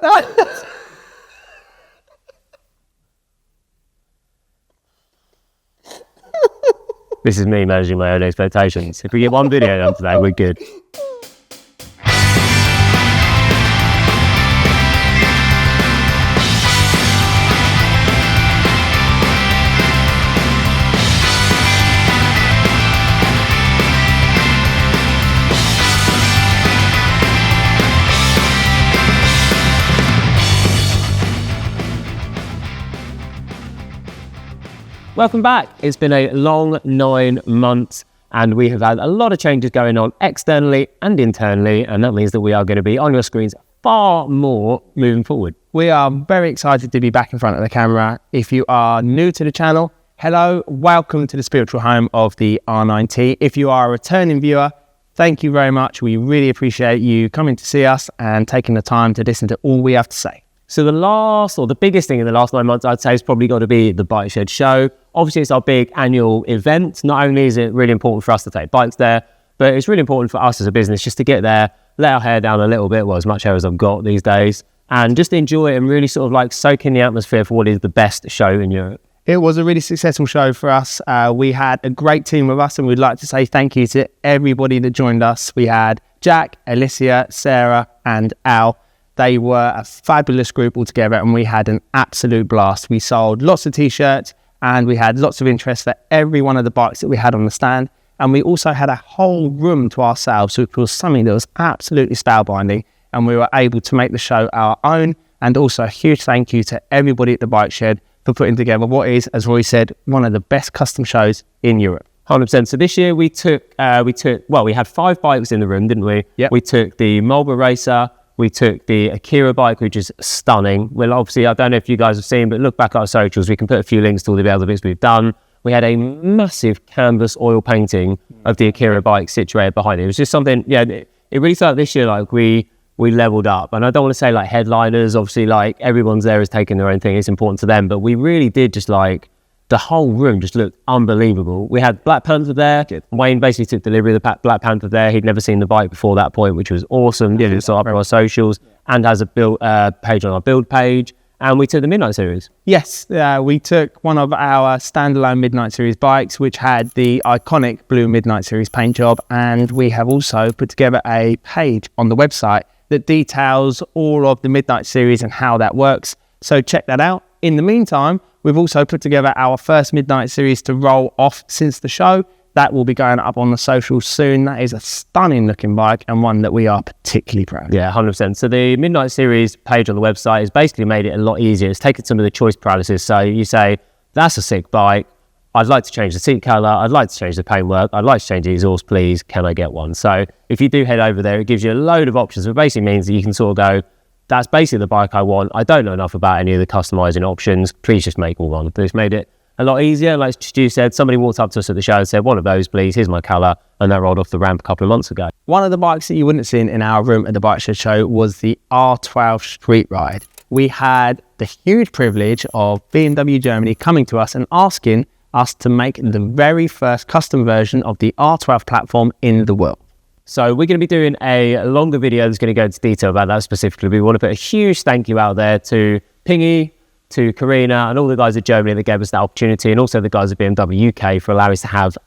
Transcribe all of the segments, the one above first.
This is me managing my own expectations. If we get one video done today, we're good. Welcome back. It's been a long 9 months and we have had a lot of changes going on externally and internally, and that means that we are going to be on your screens far more moving forward. We are very excited to be back in front of the camera. If you are new to the channel, hello, welcome to the spiritual home of the R9T. If you are a returning viewer, thank you very much. We really appreciate you coming to see us and taking the time to listen to all we have to say. So the biggest thing in the last 9 months, I'd say, has probably got to be the Bike Shed show. Obviously, it's our big annual event. Not only is it really important for us to take bikes there, but it's really important for us as a business just to get there, let our hair down a little bit, well, as much hair as I've got these days, and just enjoy it and really sort of like soak in the atmosphere for what is the best show in Europe. It was a really successful show for us. We had a great team with us, and we'd like to say thank you to everybody that joined us. We had Jack, Alicia, Sarah, and Al. They were a fabulous group altogether, and we had an absolute blast. We sold lots of t-shirts, and we had lots of interest for every one of the bikes that we had on the stand. And we also had a whole room to ourselves, which was something that was absolutely spellbinding. And we were able to make the show our own. And also a huge thank you to everybody at the Bike Shed for putting together what is, as Rory said, one of the best custom shows in Europe. 100%. So this year we had 5 bikes in the room, didn't we? Yep. We took the Marlboro Racer. We took the Akira bike, which is stunning. Well, obviously, I don't know if you guys have seen, but look back at our socials. We can put a few links to all the other bits we've done. We had a massive canvas oil painting of the Akira bike situated behind it. It was just something, it really felt this year like we leveled up. And I don't want to say like headliners, obviously like everyone's there is taking their own thing. It's important to them. But we really did just like, the whole room just looked unbelievable. We had Black Panther there. Wayne basically took delivery of the Black Panther there. He'd never seen the bike before that point, which was awesome. Yeah, it's up on our socials and has a build page on our build page. And we took the Midnight Series. Yes, we took one of our standalone Midnight Series bikes, which had the iconic blue Midnight Series paint job. And we have also put together a page on the website that details all of the Midnight Series and how that works. So check that out. In the meantime, we've also put together our first Midnight Series to roll off since the show. That will be going up on the socials soon. That is a stunning looking bike and one that we are particularly proud of. Yeah, 100%. So the Midnight Series page on the website has basically made it a lot easier. It's taken some of the choice paralysis. So you say, that's a sick bike. I'd like to change the seat colour. I'd like to change the paintwork. I'd like to change the exhaust, please. Can I get one? So if you do head over there, it gives you a load of options. It basically means that you can sort of go, that's basically the bike I want. I don't know enough about any of the customizing options. Please just make me one. But it's made it a lot easier. Like Stu said, somebody walked up to us at the show and said, one of those, please. Here's my colour. And that rolled off the ramp a couple of months ago. One of the bikes that you wouldn't have seen in our room at the Bike Shed show was the R12 Street Ride. We had the huge privilege of BMW Germany coming to us and asking us to make the very first custom version of the R12 platform in the world. So we're going to be doing a longer video that's going to go into detail about that specifically. We want to put a huge thank you out there to Pingy, to Karina, and all the guys at Germany that gave us that opportunity, and also the guys at BMW UK for allowing us to have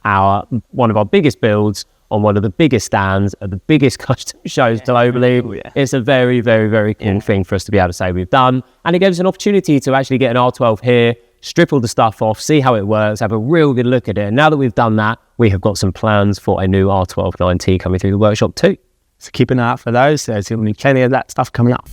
one of our biggest builds on one of the biggest stands at the biggest custom shows globally. Oh, yeah. It's a very, very, very cool thing for us to be able to say we've done. And it gave us an opportunity to actually get an R12 here, strip all the stuff off, see how it works, have a real good look at it. And now that we've done that, we have got some plans for a new R12 9T coming through the workshop too. So keep an eye out for those. There's going to be plenty of that stuff coming up.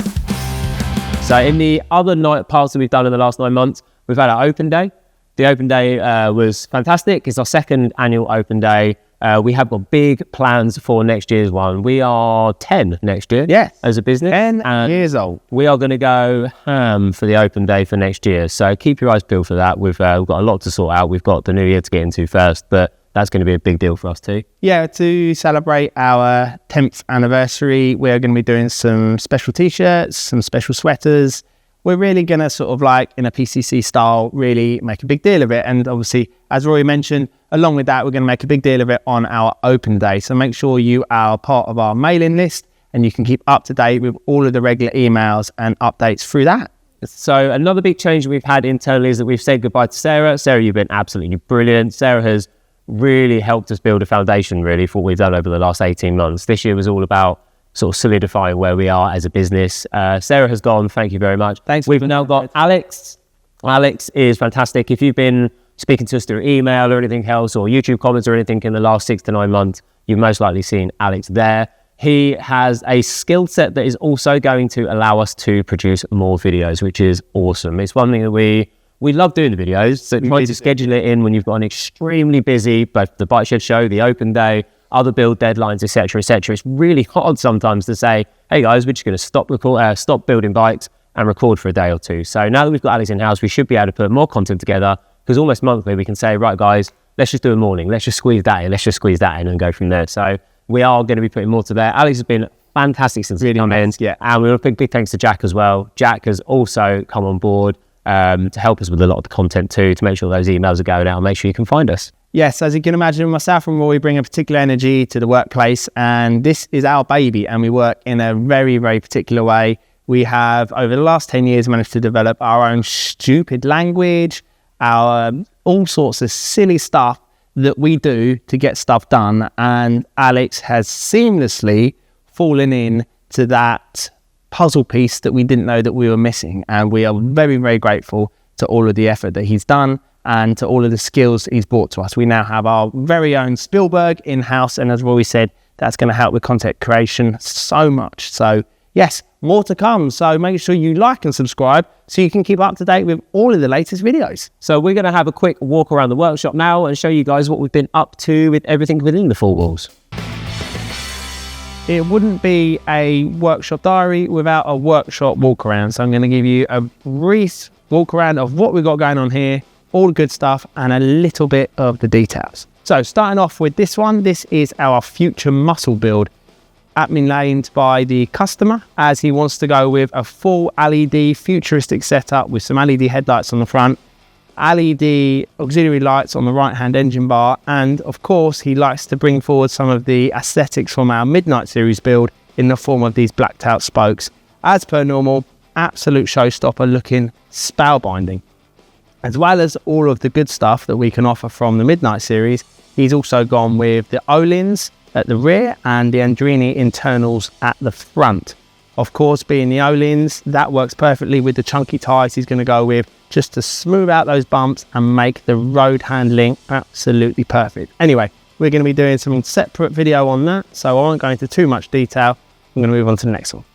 So in the other parts that we've done in the last 9 months, we've had our open day. The open day was fantastic. It's our second annual open day. We have got big plans for next year's one. We are 10 next year, yes, as a business. 10 years old. We are going to go ham for the open day for next year. So keep your eyes peeled for that. We've got a lot to sort out. We've got the new year to get into first, but that's going to be a big deal for us too. Yeah, to celebrate our 10th anniversary, we're going to be doing some special t-shirts, some special sweaters. We're really going to sort of like, in a PCC style, really make a big deal of it. And obviously, as Rory mentioned, along with that, we're going to make a big deal of it on our open day. So make sure you are part of our mailing list and you can keep up to date with all of the regular emails and updates through that. So another big change we've had internally is that we've said goodbye to Sarah. Sarah, you've been absolutely brilliant. Sarah has really helped us build a foundation really for what we've done over the last 18 months. This year was all about sort of solidifying where we are as a business. Sarah has gone, thank you very much. Thanks. We've now got Alex. Alex is fantastic. If you've been speaking to us through email or anything else, or YouTube comments or anything in the last 6 to 9 months, you've most likely seen Alex there. He has a skill set that is also going to allow us to produce more videos, which is awesome. It's one thing that we love doing the videos, so try to schedule it in when you've got an extremely busy, both the Bike Shed show, the open day, other build deadlines, etc., etc. It's really hard sometimes to say, hey guys, we're just going to stop building bikes and record for a day or two. So now that we've got Alex in-house, we should be able to put more content together, because almost monthly we can say, right guys, let's just do a morning, let's just squeeze that in, and go from there. So we are going to be putting more to there. Alex has been fantastic since he's come in. Yeah. And we want a big thanks to Jack as well. Jack has also come on board to help us with a lot of the content too, to make sure those emails are going out and make sure you can find us. Yes, as you can imagine, myself and Rory bring a particular energy to the workplace, and this is our baby, and we work in a very, very particular way. We have, over the last 10 years, managed to develop our own stupid language, our all sorts of silly stuff that we do to get stuff done, and Alex has seamlessly fallen in to that puzzle piece that we didn't know that we were missing, and we are very, very grateful to all of the effort that he's done and to all of the skills he's brought to us. We now have our very own Spielberg in-house, and as Rory said, that's going to help with content creation so much. So yes, more to come. So make sure you like and subscribe so you can keep up to date with all of the latest videos. So we're going to have a quick walk around the workshop now and show you guys what we've been up to with everything within the 4 walls. It wouldn't be a workshop diary without a workshop walk around. So I'm going to give you a brief walk around of what we've got going on here, all the good stuff, and a little bit of the details. So starting off with this one, this is our future muscle build, admin by the customer, as he wants to go with a full LED futuristic setup with some LED headlights on the front, LED auxiliary lights on the right hand engine bar, and of course he likes to bring forward some of the aesthetics from our Midnight Series build in the form of these blacked out spokes. As per normal, absolute showstopper looking, spellbinding. As well as all of the good stuff that we can offer from the Midnight Series, he's also gone with the Olins at the rear and the Andrini internals at the front. Of course, being the Olins, that works perfectly with the chunky tyres he's going to go with, just to smooth out those bumps and make the road handling absolutely perfect. Anyway, we're going to be doing some separate video on that, so I won't go into too much detail. I'm going to move on to the next one.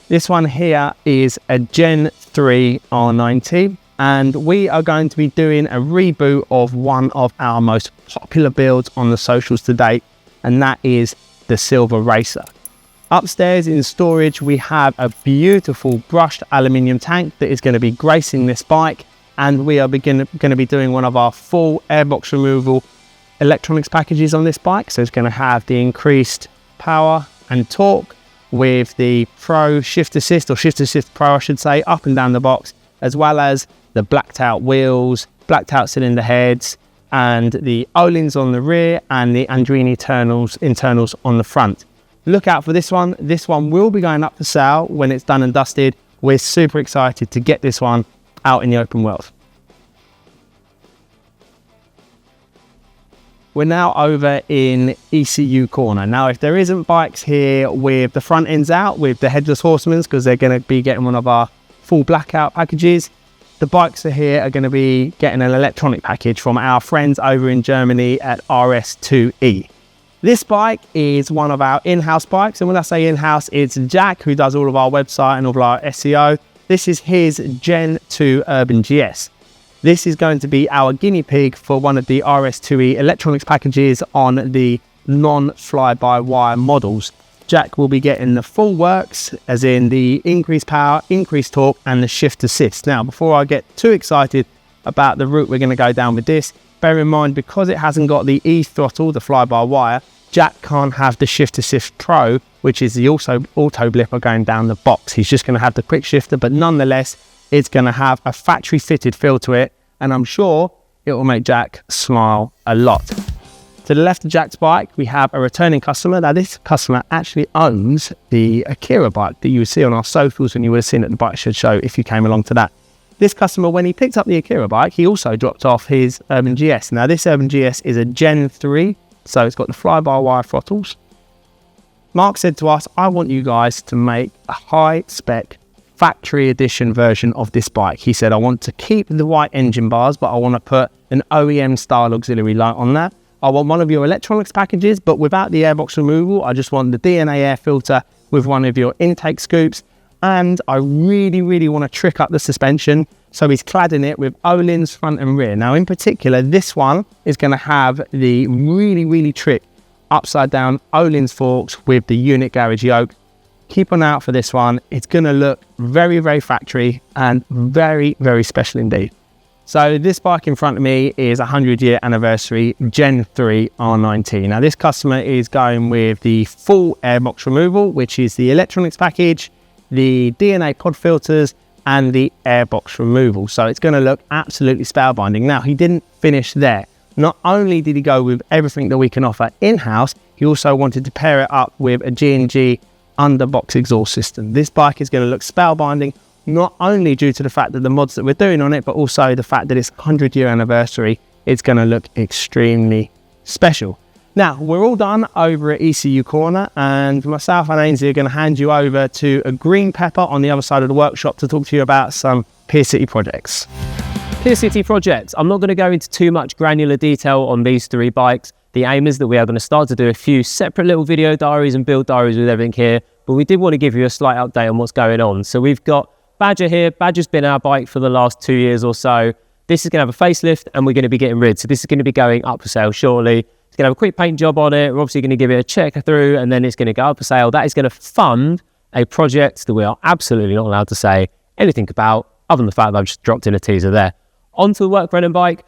This one here is a Gen 3 R90, and we are going to be doing a reboot of one of our most popular builds on the socials to date, and that is the Silver Racer. Upstairs in storage, we have a beautiful brushed aluminium tank that is going to be gracing this bike, and we are going to be doing one of our full airbox removal electronics packages on this bike. So it's going to have the increased power and torque with the Pro Shift Assist, or Shift Assist Pro I should say, up and down the box, as well as the blacked out wheels, blacked out cylinder heads, and the Olins on the rear and the Andrini internals on the front. Look out for this one. This one will be going up for sale when it's done and dusted. We're super excited to get this one out in the open world. We're now over in ECU corner. Now, if there isn't bikes here with the front ends out, with the headless horsemen, because they're going to be getting one of our full blackout packages, the bikes are here are going to be getting an electronic package from our friends over in Germany at RS2E. This bike is one of our in-house bikes, and when I say in-house, it's Jack who does all of our website and all of our SEO. This is his Gen 2 Urban GS. This is going to be our guinea pig for one of the RS2E electronics packages on the non-fly-by-wire models. Jack will be getting the full works, as in the increased power, increased torque, and the shift assist. Now, before I get too excited about the route we're going to go down with this, bear in mind, because it hasn't got the e-throttle, the fly-by-wire, Jack can't have the Shift Assist Pro, which is the auto blipper going down the box. He's just going to have the quick shifter, but nonetheless, it's going to have a factory fitted feel to it, and I'm sure it will make Jack smile a lot. To the left of Jack's bike, we have a returning customer. Now, this customer actually owns the Akira bike that you would see on our socials and you would have seen at the Bike Shed show if you came along to that. This customer, when he picked up the Akira bike, he also dropped off his Urban GS. Now, this Urban GS is a Gen 3, so it's got the fly-by-wire throttles. Mark said to us, I want you guys to make a high-spec factory edition version of this bike. He said, I want to keep the white engine bars, but I want to put an OEM-style auxiliary light on that. I want one of your electronics packages, but without the airbox removal. I just want the DNA air filter with one of your intake scoops. And I really, really want to trick up the suspension. So he's cladding it with Öhlins front and rear. Now, in particular, this one is going to have the really, really trick upside down Öhlins forks with the unit garage yoke. Keep an eye out for this one. It's going to look very, very factory and very, very special indeed. So this bike in front of me is a 100-year anniversary Gen 3 R19. Now, this customer is going with the full airbox removal, which is the electronics package, the DNA pod filters, and the airbox removal. So it's going to look absolutely spellbinding. Now, he didn't finish there. Not only did he go with everything that we can offer in-house, he also wanted to pair it up with a G&G underbox exhaust system. This bike is going to look spellbinding, not only due to the fact that the mods that we're doing on it, but also the fact that it's 100-year anniversary. It's going to look extremely special. Now, we're all done over at ECU Corner, and myself and Ainsley are going to hand you over to a Green Pepper on the other side of the workshop to talk to you about some Pier City projects. Pier City projects. I'm not going to go into too much granular detail on these 3 bikes. The aim is that we are going to start to do a few separate little video diaries and build diaries with everything here, but we did want to give you a slight update on what's going on. So we've got Badger here. Badger's been our bike for the last 2 years or so. This is going to have a facelift and we're going to be getting rid. So this is going to be going up for sale shortly. It's going to have a quick paint job on it. We're obviously going to give it a check through and then it's going to go up for sale. That is going to fund a project that we are absolutely not allowed to say anything about, other than the fact that I've just dropped in a teaser there. Onto the Werkrennen bike.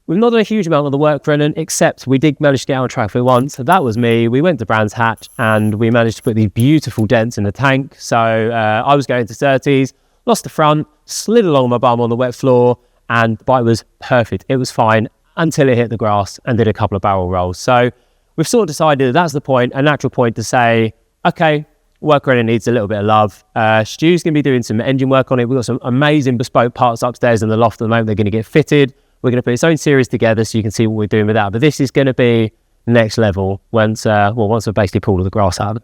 We've not done a huge amount of the Werkrennen, except we did manage to get on track for it once. So that was me. We went to Brands Hatch and we managed to put these beautiful dents in the tank. So I was going to 30s. Lost the front, slid along my bum on the wet floor, and the bike was perfect. It was fine until it hit the grass and did a couple of barrel rolls. So we've sort of decided that that's the point, a natural point to say, okay, Werkrennen needs a little bit of love. Stu's going to be doing some engine work on it. We've got some amazing bespoke parts upstairs in the loft at the moment. They're going to get fitted. We're going to put its own series together so you can see what we're doing with that. But this is going to be next level once we've basically pulled all the grass out.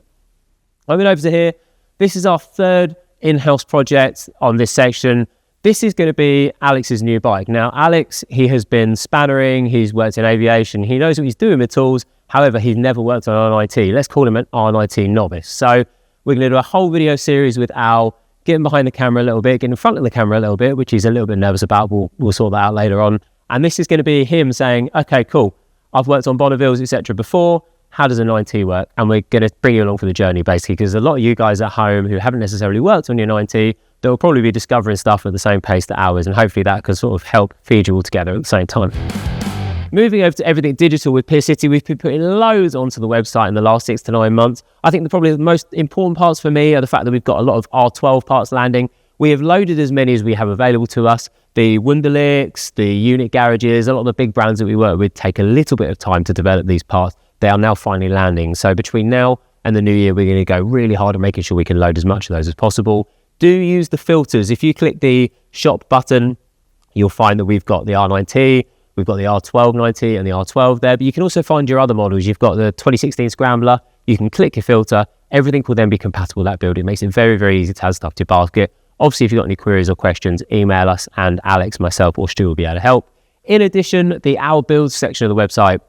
Moving over to here, this is our 3rd in-house project on this section. This is going to be Alex's new bike. Now, Alex, he has been spannering, he's worked in aviation, he knows what he's doing with tools. However, he's never worked on RNIT. Let's call him an RNIT novice. So we're going to do a whole video series with Al, get him behind the camera a little bit, get in front of the camera a little bit, which he's a little bit nervous about. We'll sort that out later on. And this is going to be him saying, okay, cool, I've worked on Bonnevilles, etc. before. How does a 9T work? And we're going to bring you along for the journey, basically, because a lot of you guys at home who haven't necessarily worked on your 9T, they'll probably be discovering stuff at the same pace that ours, and hopefully that can sort of help feed you all together at the same time. Moving over to everything digital with Pier City, we've been putting loads onto the website in the last 6 to 9 months. I think probably the most important parts for me are the fact that we've got a lot of R12 parts landing. We have loaded as many as we have available to us. The Wunderlichs, the unit garages, a lot of the big brands that we work with take a little bit of time to develop these parts. They are now finally landing. So between now and the new year, we're going to go really hard at making sure we can load as much of those as possible. Do use the filters. If you click the shop button, you'll find that we've got the R9T, we've got the R12 9T and the R12 there, but you can also find your other models. You've got the 2016 Scrambler. You can click your filter. Everything will then be compatible with that build. It makes it very, very easy to add stuff to your basket. Obviously, if you've got any queries or questions, email us and Alex, myself, or Stu will be able to help. In addition, the Our Builds section of the website,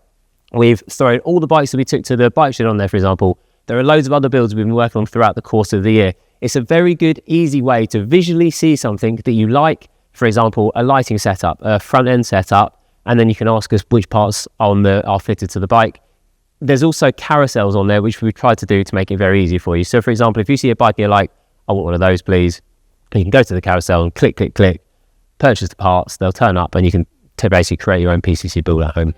we've thrown all the bikes that we took to the bike shed on there, for example. There are loads of other builds we've been working on throughout the course of the year. It's a very good, easy way to visually see something that you like. For example, a lighting setup, a front end setup, and then you can ask us which parts are fitted to the bike. There's also carousels on there, which we've tried to do to make it very easy for you. So for example, if you see a bike and you're like, I want one of those, please, you can go to the carousel and click, click, click, purchase the parts, they'll turn up and you can basically create your own PCC build at home.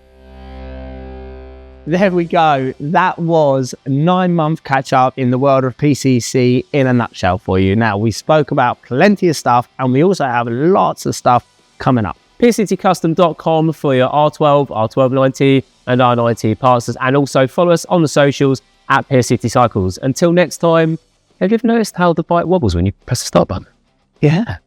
There we go. That was a 9-month catch up in the world of PCC in a nutshell for you. Now, we spoke about plenty of stuff and we also have lots of stuff coming up. PCCcustom.com for your R12, R1290 and R90 parts, and also follow us on the socials at Pier City Cycles. Until next time, have you ever noticed how the bike wobbles when you press the start button? Yeah.